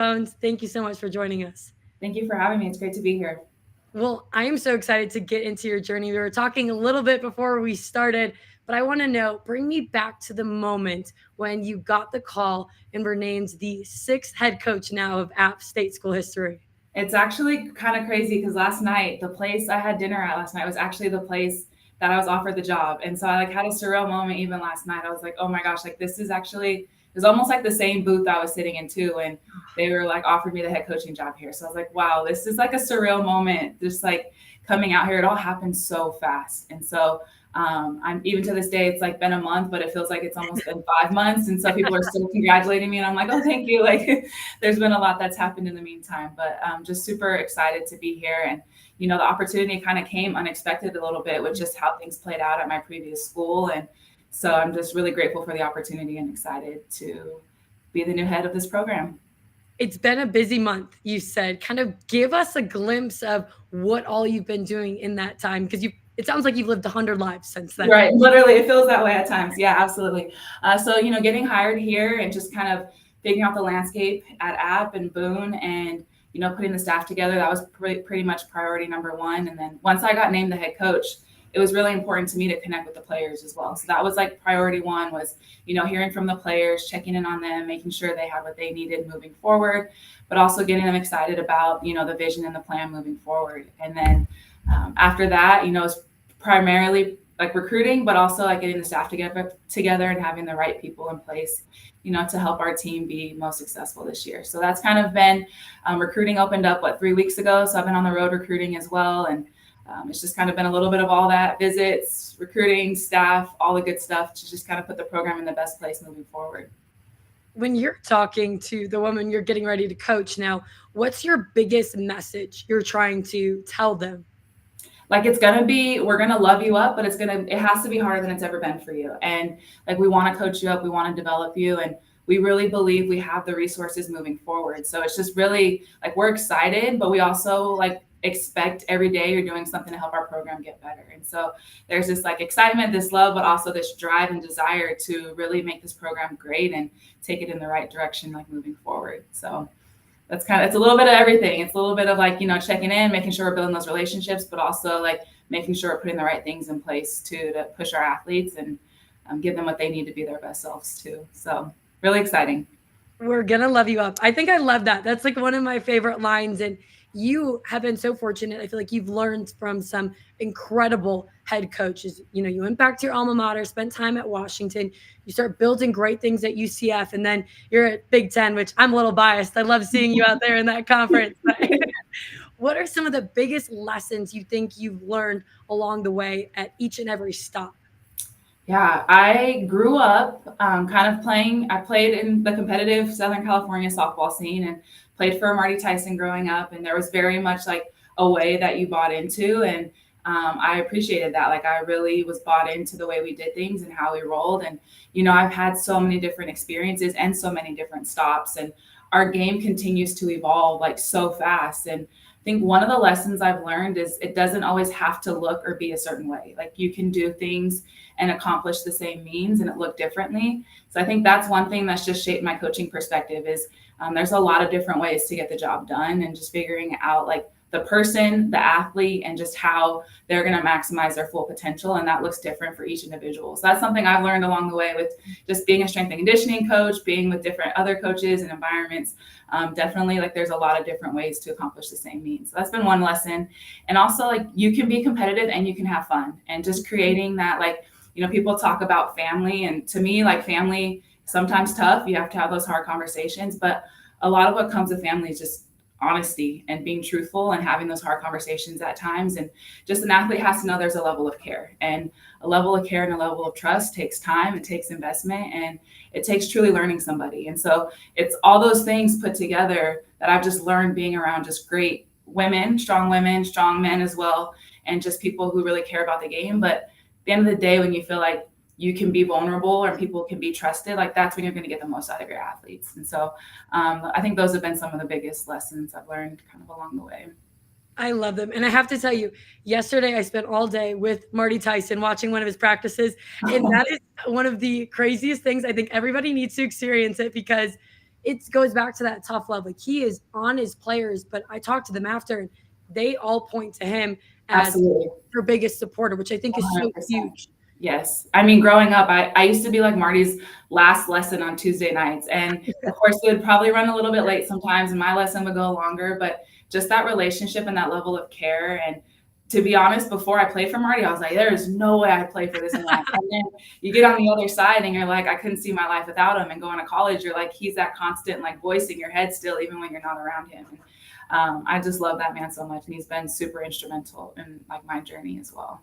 Bones. Thank you so much for joining us. Thank you for having me. It's great to be here. Well, I am so excited to get into your journey. We were talking a little bit before we started, but I want to know, bring me back to the moment when you got the call and were named the sixth head coach now of App State School history. It's actually kind of crazy because last night, the place I had dinner at last night was actually the place that I was offered the job. And so I like had a surreal moment even last night. I was like, oh my gosh, like this is actually, it was almost like the same booth I was sitting in too. And they were like offered me the head coaching job here. So I was like, wow, this is like a surreal moment. Just like coming out here, it all happened so fast. And so I'm even to this day, it's like been a month, but it feels like it's almost been 5 months. And so people are still congratulating me. And I'm like, oh, thank you. Like there's been a lot that's happened in the meantime, but I'm just super excited to be here. And, you know, the opportunity kind of came unexpected a little bit with just how things played out at my previous school. And so I'm just really grateful for the opportunity and excited to be the new head of this program. It's been a busy month, you said. Kind of give us a glimpse of what all you've been doing in that time because you it sounds like you've lived 100 lives since then. Right. Literally, it feels that way at times. Yeah, absolutely. So, you know, getting hired here and just kind of figuring out the landscape at App and Boone and, you know, putting the staff together, that was pretty much priority number one. And then once I got named the head coach, it was really important to me to connect with the players as well. So that was like priority one was, you know, hearing from the players, checking in on them, making sure they had what they needed moving forward, but also getting them excited about, you know, the vision and the plan moving forward. And then after that, you know, it's primarily like recruiting, but also like getting the staff together and having the right people in place, you know, to help our team be most successful this year. So that's kind of been recruiting opened up 3 weeks ago. So I've been on the road recruiting as well, and it's just kind of been a little bit of all that visits, recruiting, staff, all the good stuff to just kind of put the program in the best place moving forward. When you're talking to the woman you're getting ready to coach now, what's your biggest message you're trying to tell them? Like it's gonna be, we're gonna love you up, but it has to be harder than it's ever been for you. And like we want to coach you up, we want to develop you, and we really believe we have the resources moving forward. So it's just really like we're excited, but we also like expect every day you're doing something to help our program get better. And so there's this like excitement, this love, but also this drive and desire to really make this program great and take it in the right direction, like moving forward. So that's kind of, it's a little bit of everything. It's a little bit of like, you know, checking in, making sure we're building those relationships, but also like making sure we're putting the right things in place to push our athletes and give them what they need to be their best selves too. So really exciting. We're gonna love you up. I think I love that. That's like one of my favorite lines. And you have been so fortunate. I feel like you've learned from some incredible head coaches. You know, you went back to your alma mater, spent time at Washington, you start building great things at UCF, and then you're at Big Ten, which I'm a little biased. I love seeing you out there in that conference. What are some of the biggest lessons you think you've learned along the way at each and every stop? Yeah, I grew up kind of playing. I played in the competitive Southern California softball scene and played for Marty Tyson growing up. And there was very much like a way that you bought into. And I appreciated that. Like I really was bought into the way we did things and how we rolled. And, you know, I've had so many different experiences and so many different stops. And our game continues to evolve like so fast. And I think one of the lessons I've learned is it doesn't always have to look or be a certain way. Like you can do things and accomplish the same means and it look differently. So I think that's one thing that's just shaped my coaching perspective is there's a lot of different ways to get the job done and just figuring out like the person, the athlete, and just how they're going to maximize their full potential. And that looks different for each individual. So that's something I've learned along the way with just being a strength and conditioning coach, being with different other coaches and environments. Definitely like there's a lot of different ways to accomplish the same means. So that's been one lesson. And also like you can be competitive and you can have fun and just creating that like, you know, people talk about family and to me, like family, sometimes tough. You have to have those hard conversations, but a lot of what comes with family is just honesty and being truthful and having those hard conversations at times. And just an athlete has to know there's a level of care and a level of care and a level of trust takes time, it takes investment, and it takes truly learning somebody. And so it's all those things put together that I've just learned being around just great women, strong men as well, and just people who really care about the game. But at the end of the day, when you feel like you can be vulnerable or people can be trusted, like that's when you're going to get the most out of your athletes. And so I think those have been some of the biggest lessons I've learned kind of along the way. I love them. And I have to tell you, yesterday I spent all day with Marty Tyson watching one of his practices. And that is one of the craziest things. I think everybody needs to experience it because it goes back to that tough love. Like he is on his players, but I talked to them after and they all point to him as Absolutely. their biggest supporter, which I think is so 100%. huge. Yes. I mean, growing up, I used to be like Marty's last lesson on Tuesday nights. And of course, we would probably run a little bit late sometimes, and my lesson would go longer. But just that relationship and that level of care. And to be honest, before I played for Marty, I was like, there is no way I play for this man. And then you get on the other side and you're like, I couldn't see my life without him. And going to college, you're like, he's that constant like voice in your head still, even when you're not around him. And I just love that man so much. And he's been super instrumental in like my journey as well.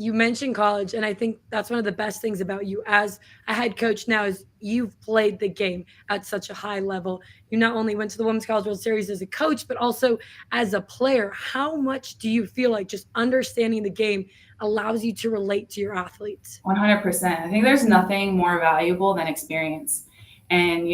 You mentioned college, and I think that's one of the best things about you as a head coach now is you've played the game at such a high level. You not only went to the Women's College World Series as a coach, but also as a player. How much do you feel like just understanding the game allows you to relate to your athletes? 100%. I think there's nothing more valuable than experience. And,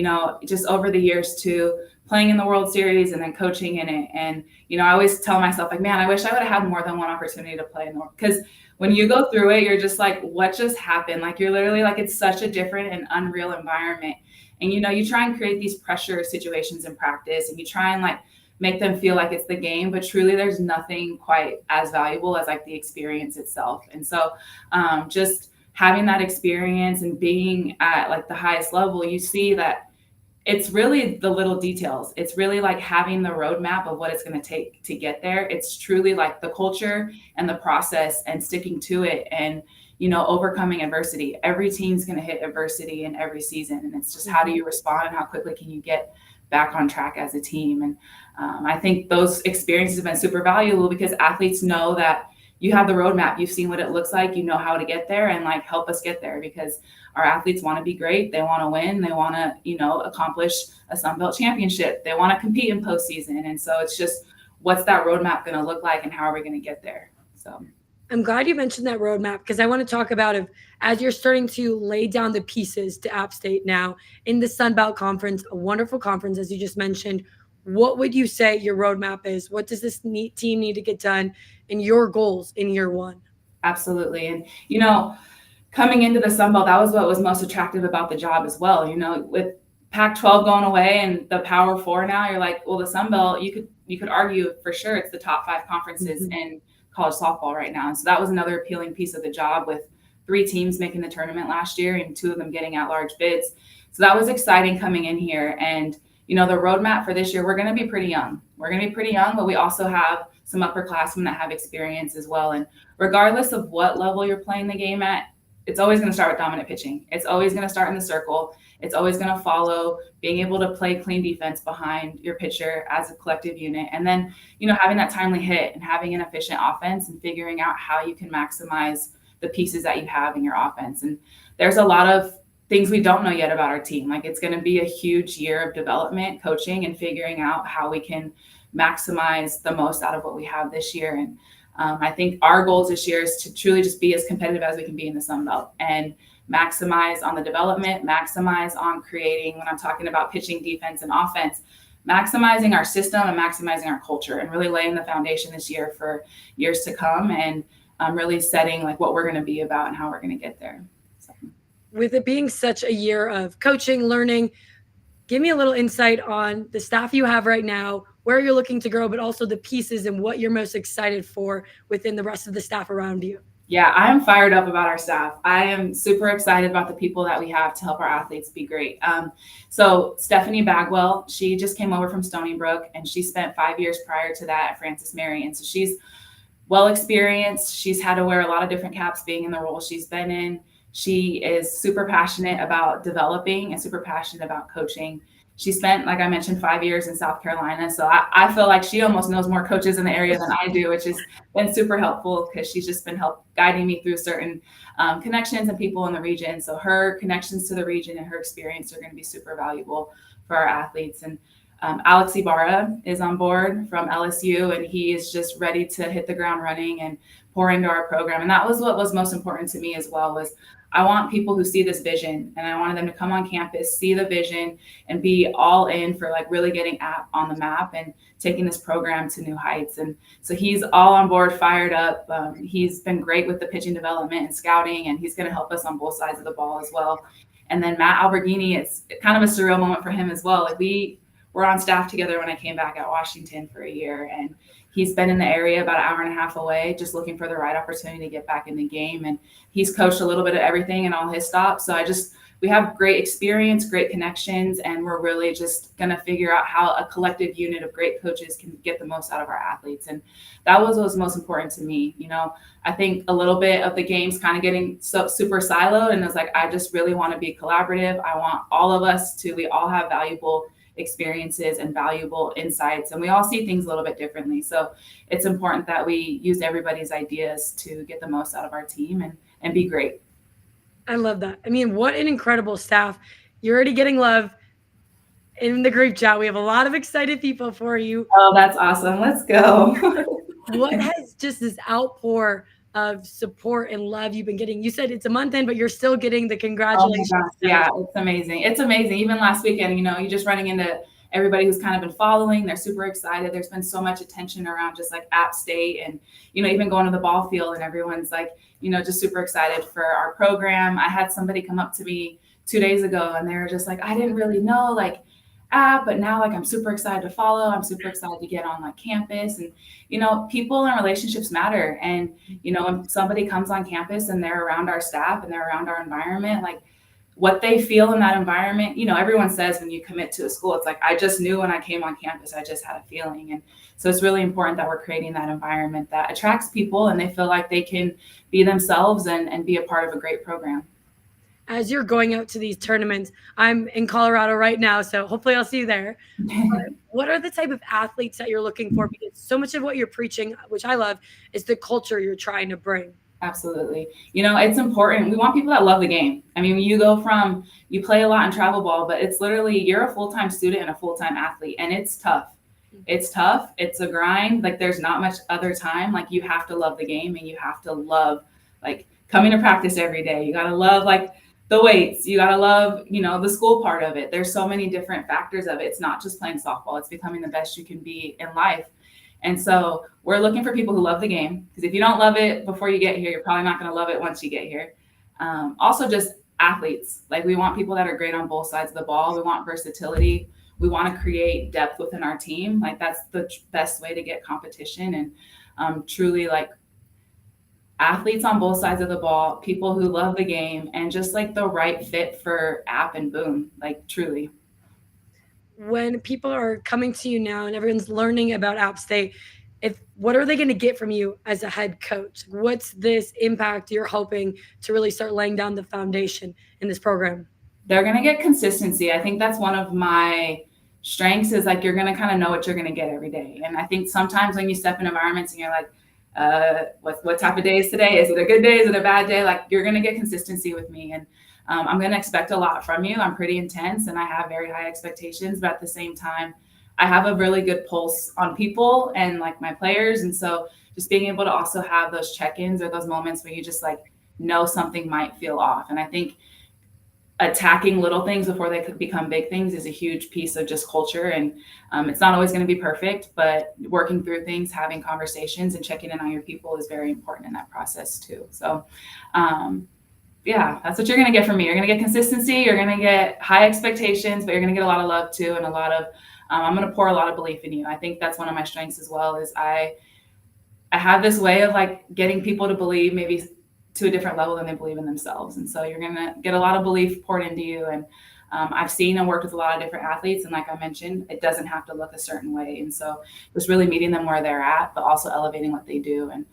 just over the years too, playing in the World Series and then coaching in it. And, I always tell myself, like, man, I wish I would have had more than one opportunity to play in the world. Because when you go through it, you're just like, what just happened? Like, you're literally like, it's such a different and unreal environment. And, you try and create these pressure situations in practice and you try and like make them feel like it's the game, but truly there's nothing quite as valuable as like the experience itself. And so just having that experience and being at like the highest level, you see that it's really the little details. It's really like having the roadmap of what it's going to take to get there. It's truly like the culture and the process and sticking to it and, overcoming adversity. Every team's going to hit adversity in every season. And it's just how do you respond and how quickly can you get back on track as a team. And I think those experiences have been super valuable because athletes know that you have the roadmap. You've seen what it looks like. You know how to get there and like help us get there because our athletes want to be great. They want to win. They want to, accomplish a Sun Belt championship. They want to compete in postseason. And so it's just what's that roadmap going to look like and how are we going to get there? So I'm glad you mentioned that roadmap because I want to talk about it as you're starting to lay down the pieces to App State now in the Sun Belt Conference, a wonderful conference, as you just mentioned. What would you say your roadmap is? What does this team need to get done and your goals in year one? Absolutely. And, coming into the Sun Belt, that was what was most attractive about the job as well. With Pac-12 going away and the Power Four now, you're like, well, the Sun Belt, you could argue for sure it's the top 5 conferences in college softball right now. And so that was another appealing piece of the job with 3 teams making the tournament last year and 2 of them getting at-large bids. So that was exciting coming in here. And, the roadmap for this year, we're going to be pretty young. We're going to be pretty young, but we also have some upperclassmen that have experience as well. And regardless of what level you're playing the game at, it's always going to start with dominant pitching. It's always going to start in the circle. It's always going to follow being able to play clean defense behind your pitcher as a collective unit. And then, having that timely hit and having an efficient offense and figuring out how you can maximize the pieces that you have in your offense. And there's a lot of things we don't know yet about our team. Like it's going to be a huge year of development, coaching, and figuring out how we can maximize the most out of what we have this year. And I think our goals this year is to truly just be as competitive as we can be in the Sun Belt and maximize on the development, maximize on creating, when I'm talking about pitching, defense, and offense, maximizing our system and maximizing our culture and really laying the foundation this year for years to come and really setting like what we're going to be about and how we're going to get there. So. With it being such a year of coaching, learning, give me a little insight on the staff you have right now, where you're looking to grow, but also the pieces and what you're most excited for within the rest of the staff around you. Yeah, I am fired up about our staff. I am super excited about the people that we have to help our athletes be great. So Stephanie Bagwell, she just came over from Stony Brook and she spent 5 years prior to that at Francis Mary. And so she's well experienced. She's had to wear a lot of different caps being in the role she's been in. She is super passionate about developing and super passionate about coaching. She spent, like I mentioned, 5 years in South Carolina. So I feel like she almost knows more coaches in the area than I do, which has been super helpful because she's just been guiding me through certain connections and people in the region. So her connections to the region and her experience are going to be super valuable for our athletes. And Alex Ibarra is on board from LSU, and he is just ready to hit the ground running and pour into our program. And that was what was most important to me as well, was I want people who see this vision, and I wanted them to come on campus, see the vision, and be all in for like really getting on the map and taking this program to new heights. And so he's all on board, fired up. He's been great with the pitching development and scouting, and he's going to help us on both sides of the ball as well. And then Matt Alberghini, it's kind of a surreal moment for him as well. Like we were on staff together when I came back at Washington for a year, and he's been in the area about an hour and a half away, just looking for the right opportunity to get back in the game. And he's coached a little bit of everything in all his stops. So we have great experience, great connections, and we're really just going to figure out how a collective unit of great coaches can get the most out of our athletes. And that was what was most important to me. I think a little bit of the game's kind of getting so super siloed, and it's like, I just really want to be collaborative. I want all of us we all have valuable experiences and valuable insights, and we all see things a little bit differently. So it's important that we use everybody's ideas to get the most out of our team and be great. I love that. I mean, what an incredible staff. You're already getting love in the group chat. We have a lot of excited people for you. Oh, that's awesome. Let's go. What has just this outpour of support and love you've been getting? You said it's a month in, but you're still getting the congratulations. Oh my gosh, yeah, it's amazing. It's amazing. Even last weekend, you're just running into everybody who's kind of been following. They're super excited. There's been so much attention around just like App State and, even going to the ball field, and everyone's like, just super excited for our program. I had somebody come up to me 2 days ago, and they were just like, I didn't really know like App, but now like I'm super excited to follow. I'm super excited to get on like campus. And, people and relationships matter. And, when somebody comes on campus and they're around our staff and they're around our environment, like what they feel in that environment, everyone says when you commit to a school, it's like, I just knew when I came on campus, I just had a feeling. And so it's really important that we're creating that environment that attracts people and they feel like they can be themselves and be a part of a great program. As you're going out to these tournaments, I'm in Colorado right now, so hopefully I'll see you there. What are the type of athletes that you're looking for? Because so much of what you're preaching, which I love, is the culture you're trying to bring. Absolutely. It's important. We want people that love the game. I mean, you play a lot in travel ball, but it's literally, you're a full-time student and a full-time athlete, and it's tough. It's tough. It's a grind. Like there's not much other time. Like you have to love the game, and you have to love like coming to practice every day. You got to love like the weights, you got to love, the school part of it. There's so many different factors of it. It's not just playing softball. It's becoming the best you can be in life. And so we're looking for people who love the game, because if you don't love it before you get here, you're probably not going to love it once you get here. Also just athletes. Like we want people that are great on both sides of the ball. We want versatility. We want to create depth within our team. Like that's the best way to get competition and truly like athletes on both sides of the ball, people who love the game, and just like the right fit for App and Boom, like truly. When people are coming to you now and everyone's learning about App State, what are they going to get from you as a head coach? What's this impact you're hoping to really start laying down the foundation in this program? They're going to get consistency. I think that's one of my strengths, is like you're going to kind of know what you're going to get every day. And I think sometimes when you step in environments and you're like, what type of day is today? Is it a good day? Is it a bad day? Like you're going to get consistency with me. And I'm going to expect a lot from you. I'm pretty intense and I have very high expectations, but at the same time, I have a really good pulse on people and like my players. And so just being able to also have those check-ins or those moments where you just like know something might feel off. And I think attacking little things before they could become big things is a huge piece of just culture. And it's not always going to be perfect, but working through things, having conversations and checking in on your people is very important in that process too. So yeah, that's what you're going to get from me. You're going to get consistency. You're going to get high expectations, but you're going to get a lot of love too. And a lot of, I'm going to pour a lot of belief in you. I think that's one of my strengths as well, is I have this way of like getting people to believe maybe to a different level than they believe in themselves. And so you're going to get a lot of belief poured into you. And I've seen and worked with a lot of different athletes. And like I mentioned, it doesn't have to look a certain way. And so just really meeting them where they're at, but also elevating what they do. And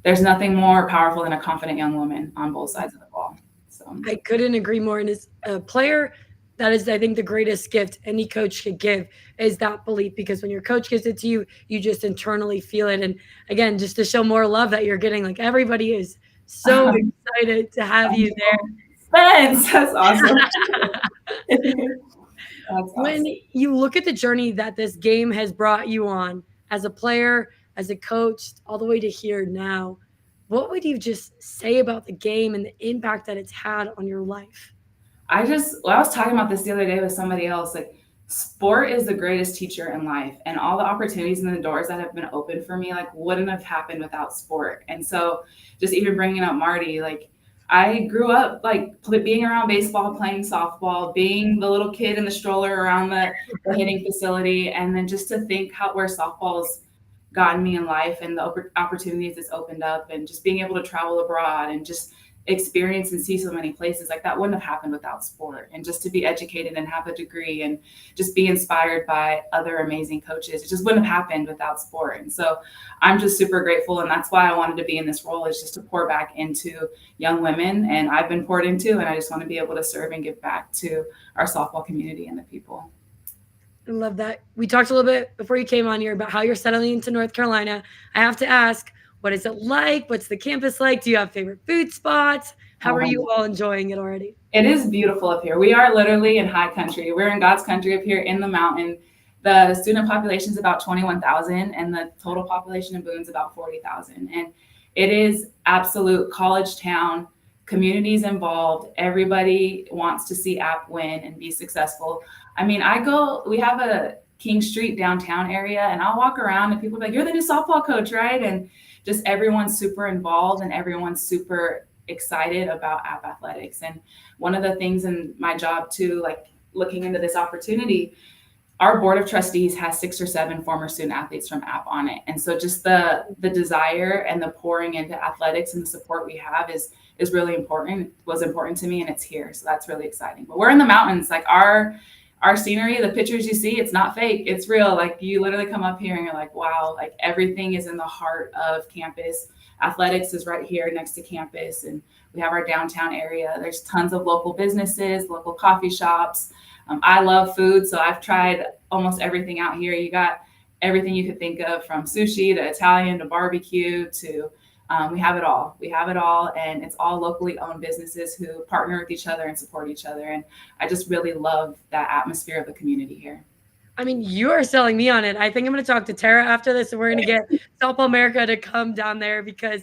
there's nothing more powerful than a confident young woman on both sides of the ball. So I couldn't agree more. And as a player, that is, I think, the greatest gift any coach could give is that belief, because when your coach gives it to you, you just internally feel it. And again, just to show more love that you're getting, like everybody is so excited to have you there. Spence, that's awesome. When you look at the journey that this game has brought you on as a player, as a coach, all the way to here now, what would you just say about the game and the impact that it's had on your life? I was talking about this the other day with somebody else. Like, sport is the greatest teacher in life, and all the opportunities and the doors that have been opened for me, like, wouldn't have happened without sport. And so just even bringing up Marty, like, I grew up like being around baseball, playing softball, being the little kid in the stroller around the hitting facility, and then just to think how where softball's gotten me in life and the opportunities it's opened up, and just being able to travel abroad and just experience and see so many places like that wouldn't have happened without sport. And just to be educated and have a degree and just be inspired by other amazing coaches, it just wouldn't have happened without sport. And so I'm just super grateful, and that's why I wanted to be in this role, is just to pour back into young women, and I've been poured into, and I just want to be able to serve and give back to our softball community and the people. I love that. We talked a little bit before you came on here about how you're settling into North Carolina. I have to ask, what is it like? What's the campus like? Do you have favorite food spots? How are you all enjoying it already? It is beautiful up here. We are literally in high country. We're in God's country up here in the mountain. The student population is about 21,000, and the total population in Boone is about 40,000. And it is absolute college town. Communities involved. Everybody wants to see App win and be successful. I mean, we have a King Street downtown area, and I'll walk around and people are like, "You're the new softball coach, right?" And just everyone's super involved and everyone's super excited about App athletics. And one of the things in my job too, like looking into this opportunity, our board of trustees has 6 or 7 former student athletes from App on it. And so just the desire and the pouring into athletics and the support we have is really important, was important to me, and it's here. So that's really exciting. But we're in the mountains. Like our scenery, the pictures you see, it's not fake, it's real. Like you literally come up here and you're like, wow, like everything is in the heart of campus. Athletics is right here next to campus, and we have our downtown area. There's tons of local businesses, local coffee shops. I love food, so I've tried almost everything out here. You got everything you could think of, from sushi to Italian to barbecue to we have it all. We have it all, and it's all locally owned businesses who partner with each other and support each other. And I just really love that atmosphere of the community here. I mean, you are selling me on it. I think I'm going to talk to Tara after this, and we're going to get Softball America to come down there, because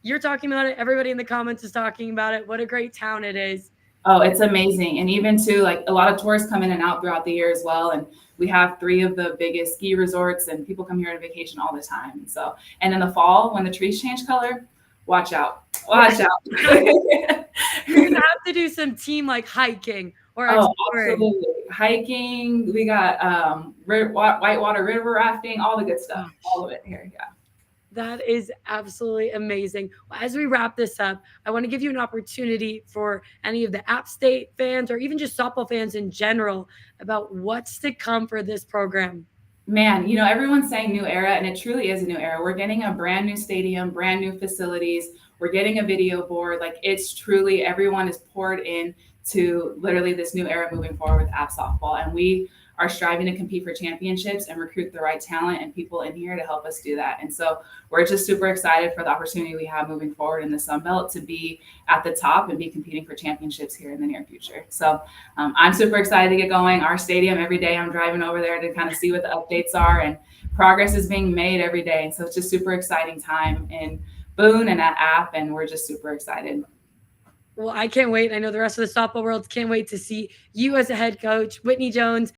you're talking about it. Everybody in the comments is talking about it. What a great town it is. Oh, it's amazing. And even too, like a lot of tourists come in and out throughout the year as well. And we have 3 of the biggest ski resorts, and people come here on vacation all the time. So, and in the fall, when the trees change color, watch out. Watch out. You're going to have to do some team like hiking or exploring. Absolutely. Hiking. We got whitewater river rafting, all the good stuff, all of it here. Yeah. That is absolutely amazing. As we wrap this up, I want to give you an opportunity for any of the App State fans, or even just softball fans in general, about what's to come for this program. Man, everyone's saying new era, and it truly is a new era. We're getting a brand new stadium, brand new facilities. We're getting a video board. Like, it's truly, everyone is poured in to literally this new era moving forward with App Softball. And we are striving to compete for championships and recruit the right talent and people in here to help us do that. And so we're just super excited for the opportunity we have moving forward in the Sun Belt to be at the top and be competing for championships here in the near future. So I'm super excited to get going. Our stadium, every day I'm driving over there to kind of see what the updates are, and progress is being made every day. And so it's just super exciting time in Boone and at App, and we're just super excited. Well, I can't wait. I know the rest of the softball world can't wait to see you as a head coach. Whitney Jones,